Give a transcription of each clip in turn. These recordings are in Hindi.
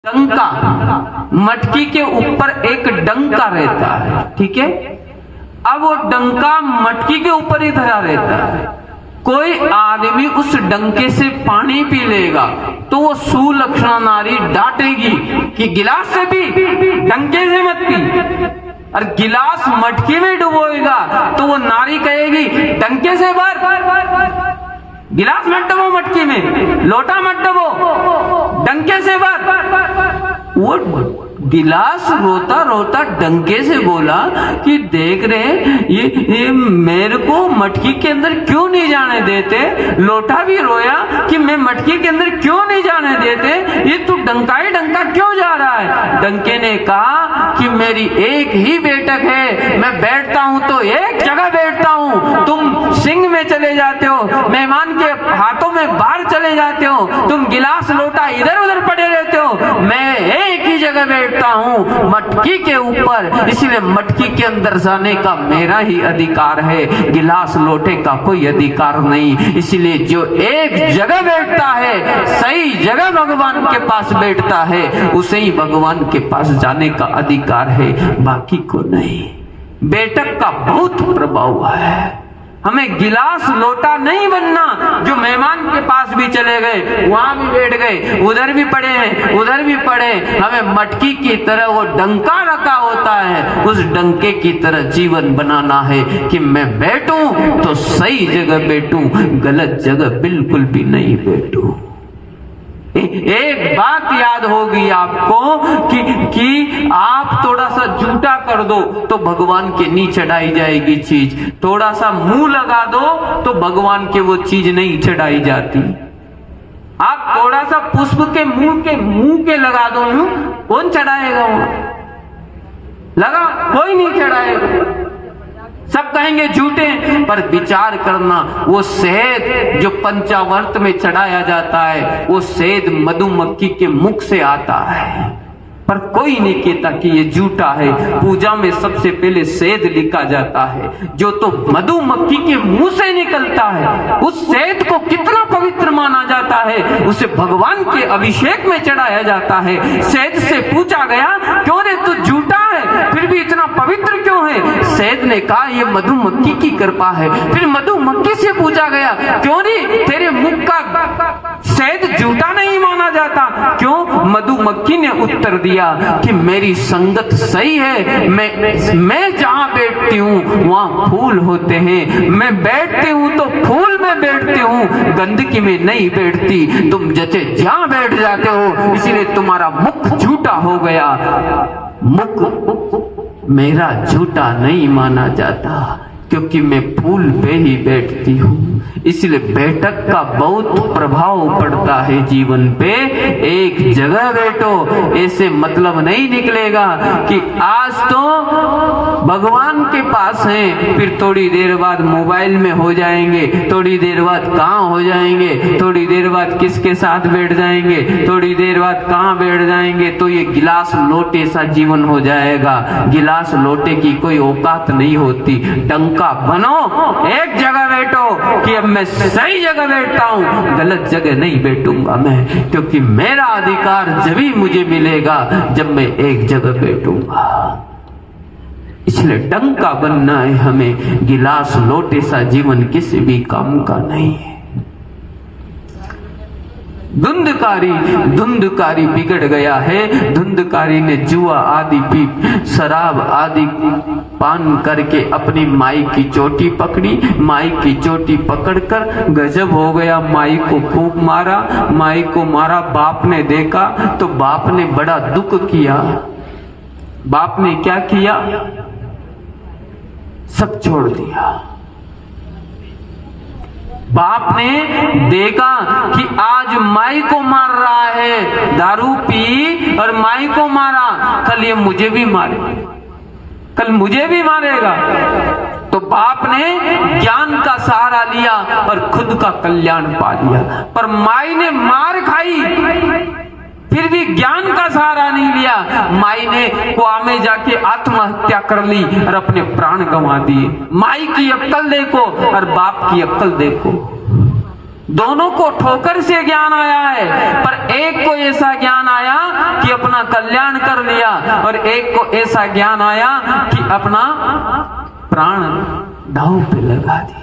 डंका, मटकी के ऊपर एक डंका रहता है, ठीक है। अब वो डंका मटकी के ऊपर ही धरा रहता है। कोई आदमी उस डंके से पानी पी लेगा तो वो सुलक्षणा नारी डांटेगी कि गिलास से पी, डंके से मत पी। और गिलास मटकी में डुबोएगा तो वो नारी कहेगी डंके से भर, गिलास मत डबो मटकी में, लोटा मत डबो, डंके से भर। वो गिलास रोता रोता डंके से बोला कि देख रहे ये मेरे को मटकी के अंदर क्यों नहीं जाने देते। लोटा भी रोया कि मैं मटकी के अंदर क्यों नहीं जाने देते, ये तू डंका ही डंका क्यों जा रहा है। डंके ने कहा कि मेरी एक ही बैठक है, मैं बैठता हूं तो एक जगह बैठता हूं, तुम सिंह में चले जाते हो, मेहमान के हाथों में बाहर चले जाते हो, तुम गिलास लोटा इधर उधर पड़े रहते हो, मैं एक ही जगह बैठता हूं मटकी के ऊपर, इसलिए मटकी के अंदर जाने का मेरा ही अधिकार है, गिलास लोटे का कोई अधिकार नहीं। इसलिए जो एक जगह बैठता है, सही जगह भगवान के पास बैठता है, उसे ही भगवान के पास जाने का अधिकार है, बाकी को नहीं। बैठक का बहुत प्रभाव है। हमें गिलास लोटा नहीं बनना जो मेहमान के पास भी चले गए, वहां भी बैठ गए, उधर भी पड़े हैं, उधर भी पड़े। हमें मटकी की तरह वो डंका रखा होता है, उस डंके की तरह जीवन बनाना है कि मैं बैठूं तो सही जगह बैठूं, गलत जगह बिल्कुल भी नहीं बैठूं। एक बात याद होगी आपको कि आप थोड़ा सा झूठा कर दो तो भगवान के नी चढ़ाई जाएगी चीज, थोड़ा सा मुंह लगा दो तो भगवान के वो चीज नहीं चढ़ाई जाती। आप थोड़ा सा पुष्प के मुंह के लगा दो, कौन चढ़ाएगा? वो लगा, कोई नहीं चढ़ाएगा, सब कहेंगे झूठे। पर विचार करना, वो शहद जो पंचावर्त में चढ़ाया जाता है, वो शहद मधुमक्खी के मुख से आता है, पर कोई नहीं कहता कि ये झूठा है। पूजा में सबसे पहले शहद लिखा जाता है, जो तो मधुमक्खी के मुंह से निकलता है। उस शहद को कितना पवित्र माना जाता है, उसे भगवान के अभिषेक में चढ़ाया जाता है। शहद से पूछा गया, क्यों रे तू झूठा है, फिर भी इतना पवित्र क्यों है? शहद ने कहा, ये मधुमक्खी की कृपा है। फिर मधुमक्खी से पूछा गया, क्यों रे तेरे मुख का शहद झूठा नहीं माना जाता, क्यों? मधुमक्खी ने उत्तर दिया कि मेरी संगत सही है, मैं जहां बैठती हूँ वहां फूल होते हैं, मैं बैठती हूँ तो फूल में बैठती हूँ, गंदगी में नहीं बैठती। तुम जैसे जहां बैठ जाते हो, इसलिए तुम्हारा मुख झूठा हो गया। मुख मेरा झूठा नहीं माना जाता, क्योंकि मैं फूल पे ही बैठती हूँ। इसलिए बैठक का बहुत प्रभाव पड़ता है जीवन पे। एक जगह बैठो, ऐसे मतलब नहीं निकलेगा कि आज तो भगवान के पास हैं, फिर थोड़ी देर बाद मोबाइल में हो जाएंगे, थोड़ी देर बाद कहाँ हो जाएंगे, थोड़ी देर बाद किसके साथ बैठ जाएंगे, थोड़ी देर बाद कहाँ बैठ जाएंगे, तो ये गिलास लोटे सा जीवन हो जाएगा। गिलास लोटे की कोई औकात नहीं होती। डंका बनो, एक जगह बैठो कि अब मैं सही जगह बैठता हूं, गलत जगह नहीं बैठूंगा मैं, क्योंकि मेरा अधिकार जब ही मुझे मिलेगा जब मैं एक जगह बैठूंगा। इसलिए डंका बनना है हमें, गिलास लोटे सा जीवन किसी भी काम का नहीं है। धुंधकारी बिगड़ गया है। धुंधकारी ने जुआ आदि पी, शराब आदि पान करके अपनी माई की चोटी पकड़ी। माई की चोटी पकड़कर गजब हो गया, माई को खूब मारा, माई को मारा। बाप ने देखा तो बाप ने बड़ा दुख किया। बाप ने क्या किया? सब छोड़ दिया। बाप ने देखा कि आज माई को मार रहा है, दारू पी और माई को मारा, कल ये मुझे भी मारे, कल मुझे भी मारेगा। तो बाप ने ज्ञान का सहारा लिया और खुद का कल्याण पा लिया। पर माई ने मार खाई, फिर भी ज्ञान का सहारा नहीं लिया। माई ने कुआं में जाके आत्महत्या कर ली और अपने प्राण गंवा दिए। माई की अक्ल देखो और बाप की अक्ल देखो। दोनों को ठोकर से ज्ञान आया है, पर एक को ऐसा ज्ञान आया कि अपना कल्याण कर लिया और एक को ऐसा ज्ञान आया कि अपना प्राण दांव पे लगा दिए।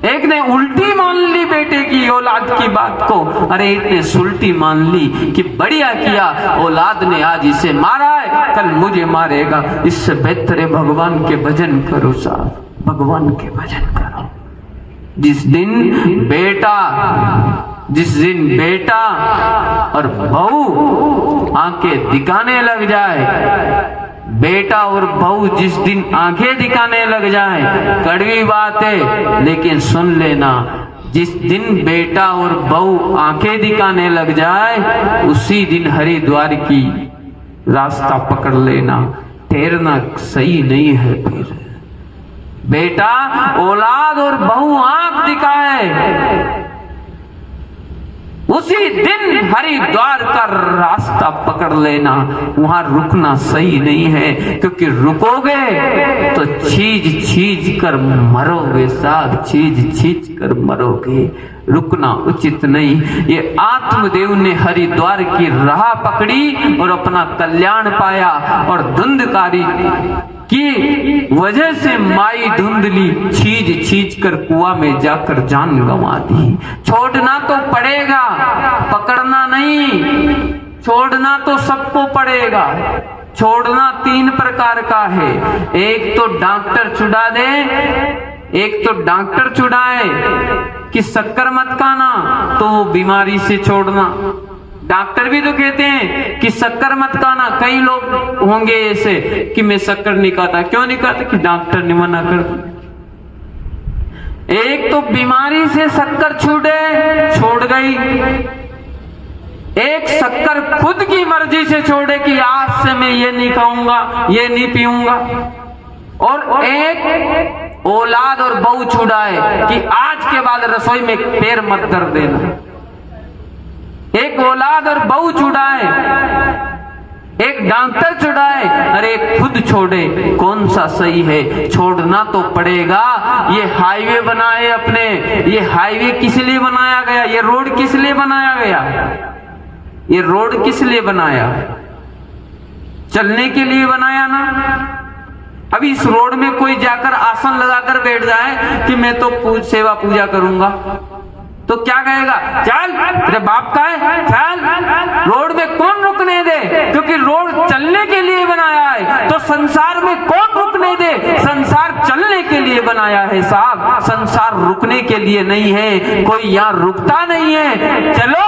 एक ने उल्टी मान ली बेटे की औलाद की बात को, अरे एक ने सुलटी मान ली कि बढ़िया किया, औलाद ने आज इसे मारा है, कल मुझे मारेगा, इससे बेहतर है भगवान के भजन करो साहब, भगवान के भजन करो। जिस दिन बेटा और बहू आंखें दिखाने लग जाए, बेटा और बहू जिस दिन आंखें दिखाने लग जाए, कड़वी बात है लेकिन सुन लेना, जिस दिन बेटा और बहू आंखें दिखाने लग जाए उसी दिन हरिद्वार की रास्ता पकड़ लेना, ठहरना सही नहीं है। फिर बेटा औलाद और बहू आंख दिखाए उसी दिन हरिद्वार का रास्ता पकड़ लेना, वहां रुकना सही नहीं है, क्योंकि रुकोगे तो छीज कर मरोगे साहब, छीज कर मरोगे, रुकना उचित नहीं। ये आत्मदेव ने हरिद्वार की राह पकड़ी और अपना कल्याण पाया, और धुंधकारी की वजह से माई धुंधली छीज कर कुआं में जाकर जान गंवा दी। छोड़ना तो पड़ेगा, पकड़ना नहीं। छोड़ना तो सबको पड़ेगा। छोड़ना 3 प्रकार का है, एक तो डॉक्टर छुड़ा दे, एक तो डॉक्टर छुड़ाए कि शक्कर मत खाना, तो वो बीमारी से छोड़ना। डॉक्टर भी तो कहते हैं कि शक्कर मत खाना, कई लोग होंगे ऐसे कि मैं शक्कर नहीं खाता, क्यों नहीं खाता, कि डॉक्टर ने मना कर दिया। एक तो बीमारी से शक्कर छोड़ गई, एक शक्कर खुद की मर्जी से छोड़े कि आज से मैं ये नहीं खाऊंगा, ये नहीं पीऊंगा, और एक औलाद और बहू छुड़ाए कि आज के बाद रसोई में पैर मत कर देना। एक औलाद और बहू छुड़ाए, एक डॉक्टर छुड़ाए, अरे खुद छोड़े, कौन सा सही है? छोड़ना तो पड़ेगा। ये हाईवे बनाए अपने, ये हाईवे किस लिए बनाया गया? ये रोड किस लिए बनाया गया? ये रोड किस लिए बनाया? चलने के लिए बनाया ना। अभी इस रोड में कोई जाकर आसन लगाकर बैठ जाए कि मैं तो सेवा पूजा करूंगा, तो क्या कहेगा? चल, तेरे बाप का है, चल। रोड में कौन रुकने दे? क्योंकि रोड चलने के लिए बनाया है, तो संसार में कौन रुकने दे? संसार चलने के लिए बनाया है साहब, संसार रुकने के लिए नहीं है। कोई यहाँ रुकता नहीं है। चलो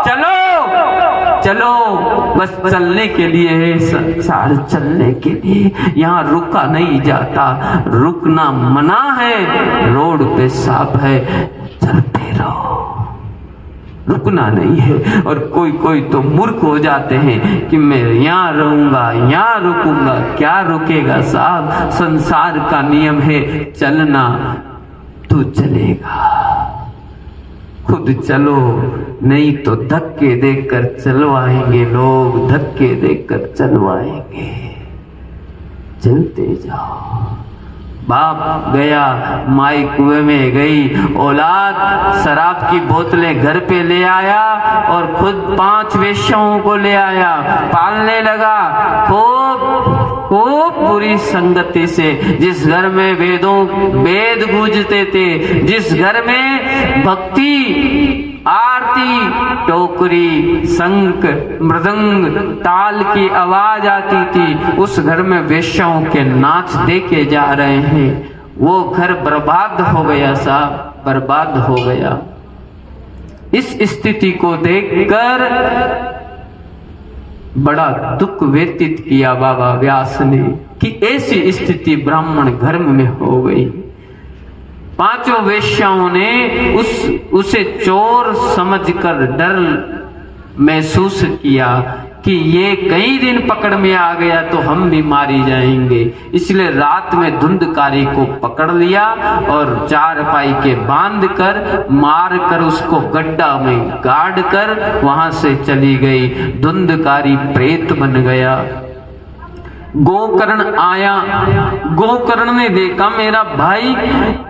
चलो चलो, बस चलने के लिए है संसार, चलने के लिए। यहाँ रुका नहीं जाता, रुकना मना है। रोड पे सांप है, चलते रहो, रुकना नहीं है। और कोई तो मूर्ख हो जाते हैं कि मैं यहाँ रहूंगा, यहाँ रुकूंगा। क्या रुकेगा साहब? संसार का नियम है चलना, तू चलेगा, खुद चलो, नहीं तो धक्के देकर चलवाएंगे लोग, धक्के देकर चलवाएंगे। चलते जाओ। बाप गया, माई कुएं में गई, औलाद शराब की बोतलें घर पे ले आया और खुद 5 वेश्याओं को ले आया, पालने लगा खूब बुरी संगति से। जिस घर में वेद गूंजते थे, जिस घर में भक्ति, आरती, टोकरी, शंख, मृदंग, ताल की आवाज आती थी, उस घर में वेश्याओं के नाच देखे जा रहे हैं। वो घर बर्बाद हो गया साहब, बर्बाद हो गया। इस स्थिति को देखकर बड़ा दुख व्यतीत किया बाबा व्यास ने कि ऐसी स्थिति ब्राह्मण धर्म में हो गई। 5 वेश्याओं ने उसे चोर समझकर डर महसूस किया कि ये कई दिन पकड़ में आ गया तो हम भी मारी जाएंगे। इसलिए रात में धुंधकारी को पकड़ लिया और चारपाई के बांध कर, मार कर, उसको गड्ढा में गाड़ कर वहां से चली गई। धुंधकारी प्रेत बन गया। गोकर्ण आया, गोकर्ण ने देखा मेरा भाई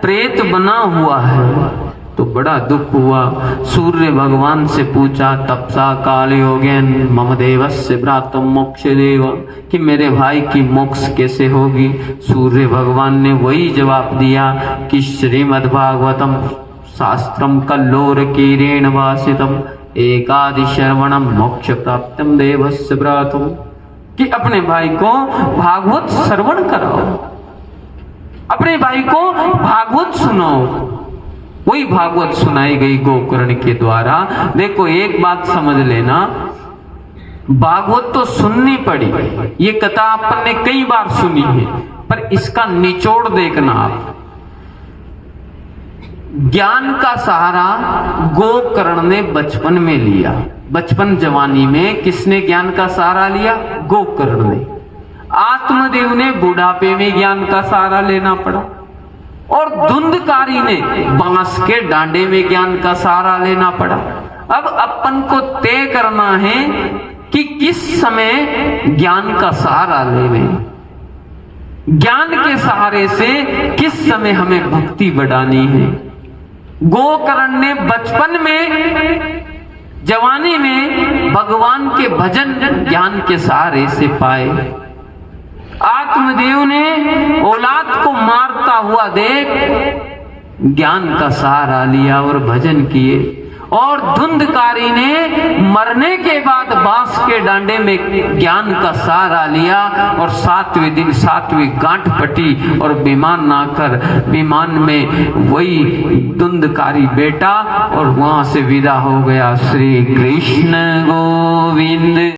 प्रेत बना हुआ है, तो बड़ा दुख हुआ। सूर्य भगवान से पूछा, तपसा काल योगेन मम देवस्य भ्रातुम मोक्ष देव, कि मेरे भाई की मोक्ष कैसे होगी। सूर्य भगवान ने वही जवाब दिया कि श्रीमद्भागवतम शास्त्रम कल्लोर कीरेण वासितम एकादि श्रवणम मोक्ष प्राप्तम देवस्य भ्रातुम, कि अपने भाई को भागवत श्रवण कराओ, अपने भाई को भागवत सुनाओ। वही भागवत सुनाई गई गोकर्ण के द्वारा। देखो एक बात समझ लेना, भागवत तो सुननी पड़ी, ये कथा अपन ने कई बार सुनी है, पर इसका निचोड़ देखना आप। ज्ञान का सहारा गोकर्ण ने बचपन में लिया। बचपन जवानी में किसने ज्ञान का सहारा लिया? गोकर्ण ने। आत्मदेव ने बुढ़ापे में ज्ञान का सहारा लेना पड़ा, और धुंधकारी ने बांस के डांडे में ज्ञान का सहारा लेना पड़ा। अब अपन को तय करना है कि किस समय ज्ञान का सहारा लें। ज्ञान के सहारे से किस समय हमें भक्ति बढ़ानी है। गोकर्ण ने बचपन में, जवानी में भगवान के भजन ज्ञान के सहारे से पाए। आत्मदेव ने औलाद को मारता हुआ देख ज्ञान का सहारा लिया और भजन किए, और धुंधकारी ने मरने के बाद बांस के डांडे में ज्ञान का सहारा लिया, और 7वें दिन 7वीं गांठ फटी और विमान आकर विमान में वही धुंधकारी बेटा, और वहां से विदा हो गया। श्री कृष्ण गोविंद।